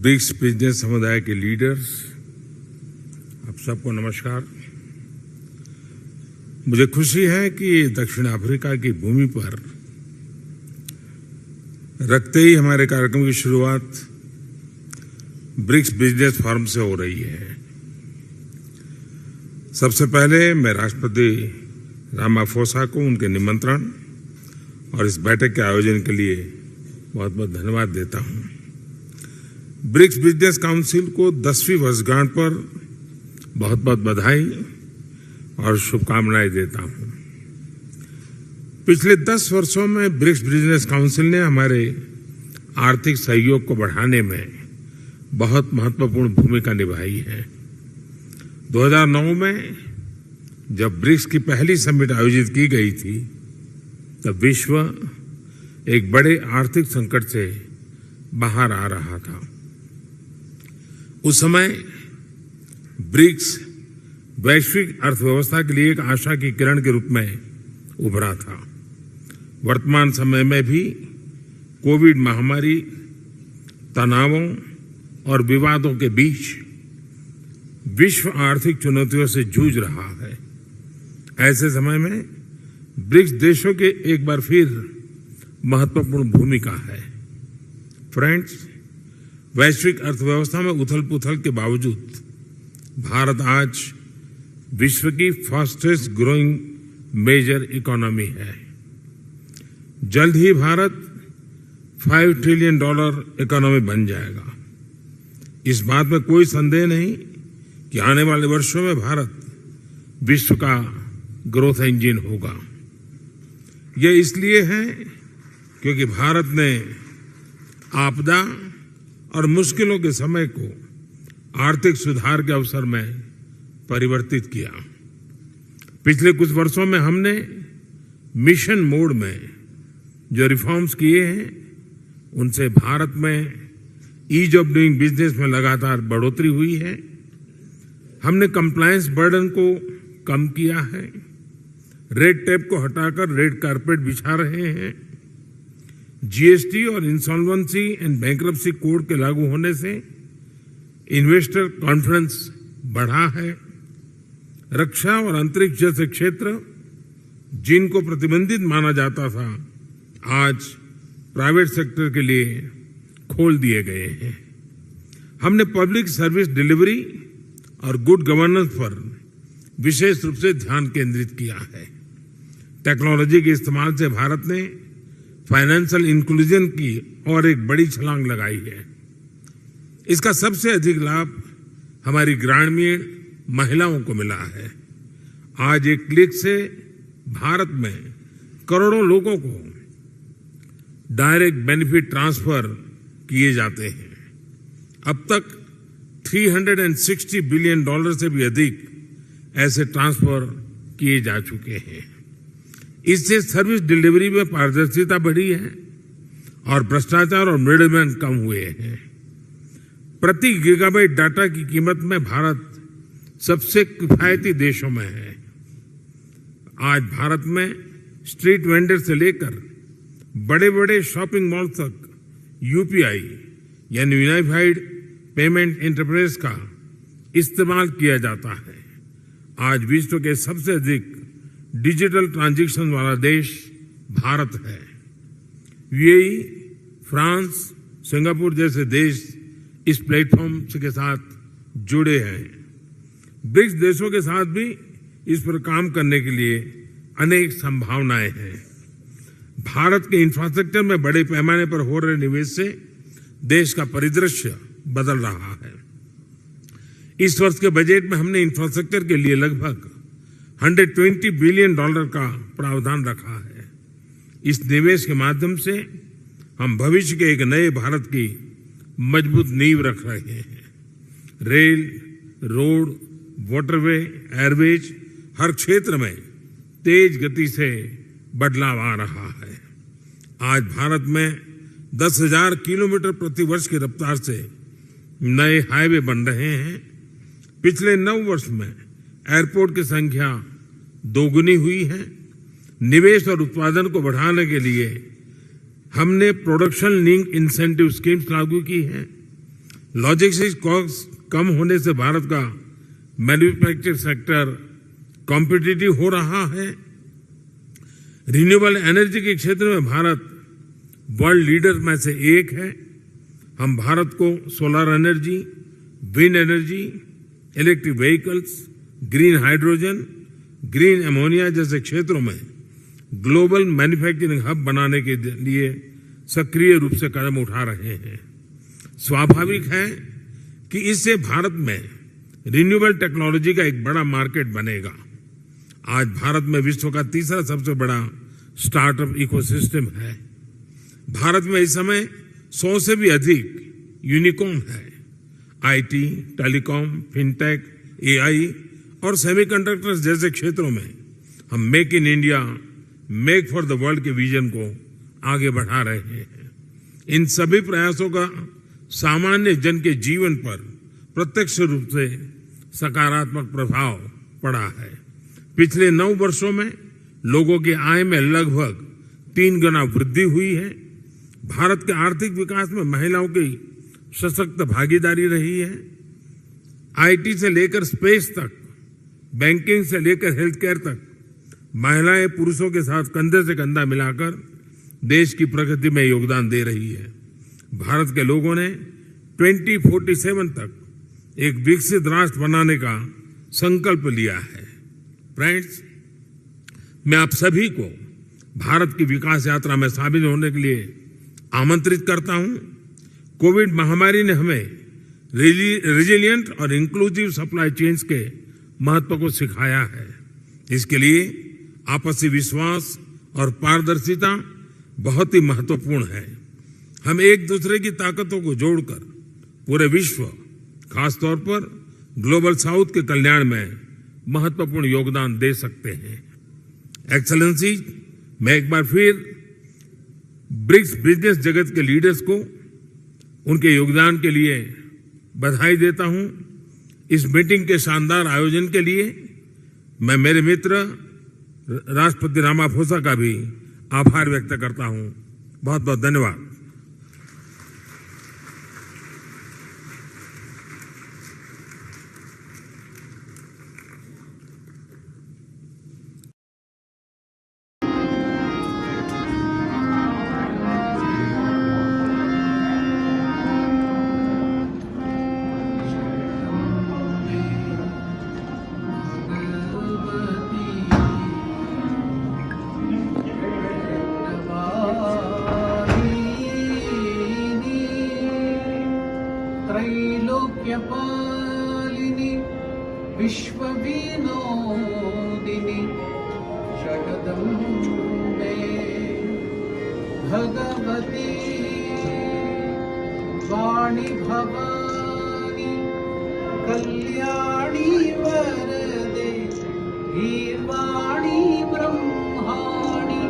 BRICS business समुदाय के leaders, आप सबको नमस्कार। मुझे खुशी है कि दक्षिण अफ्रीका की भूमि पर रखते ही हमारे कार्यक्रम की शुरुआत ब्रिक्स बिजनेस फोरम से हो रही है। सबसे पहले मैं राष्ट्रपति रामाफोसा को उनके निमंत्रण और इस बैठक के आयोजन के लिए बहुत बहुत धन्यवाद देता हूं। ब्रिक्स बिजनेस काउंसिल को 10वीं वर्षगांठ पर बहुत बहुत बधाई और शुभकामनाएं देता हूं। पिछले 10 वर्षों में ब्रिक्स बिजनेस काउंसिल ने हमारे आर्थिक सहयोग को बढ़ाने में बहुत महत्वपूर्ण भूमिका निभाई है। 2009 में जब ब्रिक्स की पहली समिट आयोजित की गई थी, तब विश्व एक बड़े आर्थिक संकट से बाहर आ रहा था। उस समय ब्रिक्स वैश्विक अर्थव्यवस्था के लिए एक आशा की किरण के रूप में उभरा था। वर्तमान समय में भी कोविड महामारी, तनावों और विवादों के बीच विश्व आर्थिक चुनौतियों से जूझ रहा है। ऐसे समय में ब्रिक्स देशों के एक बार फिर महत्वपूर्ण भूमिका है। फ्रेंड्स, वैश्विक अर्थव्यवस्था में उथल-पुथल के बावजूद भारत आज विश्व की फास्टेस्ट ग्रोइंग मेजर इकोनॉमी है। जल्द ही भारत $5 ट्रिलियन इकोनॉमी बन जाएगा। इस बात में कोई संदेह नहीं कि आने वाले वर्षों में भारत विश्व का ग्रोथ इंजन होगा। यह इसलिए है क्योंकि भारत ने आपदा और मुश्किलों के समय को आर्थिक सुधार के अवसर में परिवर्तित किया। पिछले कुछ वर्षों में हमने मिशन मोड में जो रिफॉर्म्स किए हैं, उनसे भारत में ईज ऑफ डूइंग बिजनेस में लगातार बढ़ोतरी हुई है। हमने कंप्लायंस बर्डन को कम किया है, रेड टेप को हटाकर रेड कारपेट बिछा रहे हैं। जीएसटी और इंसॉल्वेंसी एंड बैंक्रप्सी कोड के लागू होने से इन्वेस्टर कॉन्फिडेंस बढ़ा है। रक्षा और अंतरिक्ष जैसे क्षेत्र जिनको प्रतिबंधित माना जाता था, आज प्राइवेट सेक्टर के लिए खोल दिए गए हैं। हमने पब्लिक सर्विस डिलीवरी और गुड गवर्नेंस पर विशेष रूप से ध्यान केंद्रित किया है। टेक्नोलॉजी के इस्तेमाल से भारत ने फाइनेंशियल इंक्लूजन की और एक बड़ी छलांग लगाई है। इसका सबसे अधिक लाभ हमारी ग्रामीण महिलाओं को मिला है। आज एक क्लिक से भारत में करोड़ों लोगों को डायरेक्ट बेनिफिट ट्रांसफर किए जाते हैं। अब तक $360 बिलियन से भी अधिक ऐसे ट्रांसफर किए जा चुके हैं। इससे सर्विस डिलीवरी में पारदर्शिता बढ़ी है और भ्रष्टाचार और मिडलमैन कम हुए हैं। प्रति गीगाबाइट डाटा की कीमत में भारत सबसे किफायती देशों में है। आज भारत में स्ट्रीट वेंडर से लेकर बड़े बड़े शॉपिंग मॉल तक यूपीआई यानी यूनिफाइड पेमेंट इंटरफेस का इस्तेमाल किया जाता है। आज विश्व के सबसे अधिक डिजिटल ट्रांजैक्शन वाला देश भारत है। यूएई, फ्रांस, सिंगापुर जैसे देश इस प्लेटफॉर्म के साथ जुड़े हैं। ब्रिक्स देशों के साथ भी इस पर काम करने के लिए अनेक संभावनाएं हैं। भारत के इंफ्रास्ट्रक्चर में बड़े पैमाने पर हो रहे निवेश से देश का परिदृश्य बदल रहा है। इस वर्ष के बजट में हमने इंफ्रास्ट्रक्चर के लिए लगभग $120 बिलियन का प्रावधान रखा है। इस निवेश के माध्यम से हम भविष्य के एक नए भारत की मजबूत नींव रख रहे हैं। रेल, रोड, वाटरवे, एयरवेज हर क्षेत्र में तेज गति से बदलाव आ रहा है। आज भारत में 10,000 किलोमीटर प्रति वर्ष की रफ्तार से नए हाईवे बन रहे हैं। पिछले 9 वर्ष में एयरपोर्ट की संख्या दोगुनी हुई है। निवेश और उत्पादन को बढ़ाने के लिए हमने प्रोडक्शन लिंक इंसेंटिव स्कीम्स लागू की हैं, लॉजिस्टिक्स कॉस्ट कम होने से भारत का मैन्युफैक्चरिंग सेक्टर कॉम्पिटिटिव हो रहा है। रिन्यूएबल एनर्जी के क्षेत्र में भारत वर्ल्ड लीडर में से एक है। हम भारत को solar energy, wind energy, electric vehicles, green hydrogen, green ammonia जैसे क्षेत्रों में ग्लोबल मैन्युफैक्चरिंग हब बनाने के लिए सक्रिय रूप से कदम उठा रहे हैं। स्वाभाविक है कि इससे भारत में रिन्यूएबल टेक्नोलॉजी का एक बड़ा मार्केट बनेगा। आज भारत में विश्व का तीसरा सबसे बड़ा स्टार्टअप इकोसिस्टम है। भारत में इस समय 100 से भी अधिक यूनिकॉर्न है। आईटी, टेलीकॉम, फिनटेक, एआई और सेमीकंडक्टर्स जैसे क्षेत्रों में हम make in India, make for the world के विजन को आगे बढ़ा रहे हैं। इन सभी प्रयासों का सामान्य जन के जीवन पर प्रत्यक्ष रूप से सकारात्मक प्रभाव पड़ा है। पिछले 9 वर्षों में लोगों की आय में लगभग 3 गुना वृद्धि हुई है। भारत के आर्थिक विकास में महिलाओं की सशक्त भागीदारी रही है। आईटी से लेकर स्पेस तक, बैंकिंग से लेकर हेल्थ केयर तक महिलाएं पुरुषों के साथ कंधे से कंधा मिलाकर देश की प्रगति में योगदान दे रही है। भारत के लोगों ने 2047 तक एक विकसित राष्ट्र बनाने का संकल्प लिया है। फ्रेंड्स, मैं आप सभी को भारत की विकास यात्रा में शामिल होने के लिए आमंत्रित करता हूं। कोविड महामारी ने हमें रेजिलिएंट और इंक्लूसिव सप्लाई चेन्स के महत्व को सिखाया है। इसके लिए आपसी विश्वास और पारदर्शिता बहुत ही महत्वपूर्ण है। हम एक दूसरे की ताकतों को जोड़कर पूरे विश्व, खासतौर पर ग्लोबल साउथ के कल्याण में महत्वपूर्ण योगदान दे सकते हैं। एक्सेलेंसी, मैं एक बार फिर ब्रिक्स बिजनेस जगत के लीडर्स को उनके योगदान के लिए बधाई देता हूं। इस मीटिंग के शानदार आयोजन के लिए मैं मेरे मित्र राष्ट्रपति रामाफोसा का भी आभार व्यक्त करता हूं। बहुत बहुत धन्यवाद। त्रैलोक्यपालिनी विश्वविनोदिनी जगदम्बे भगवती वाणी भवानी कल्याणी वरदे गीर्वाणी ब्रह्माणी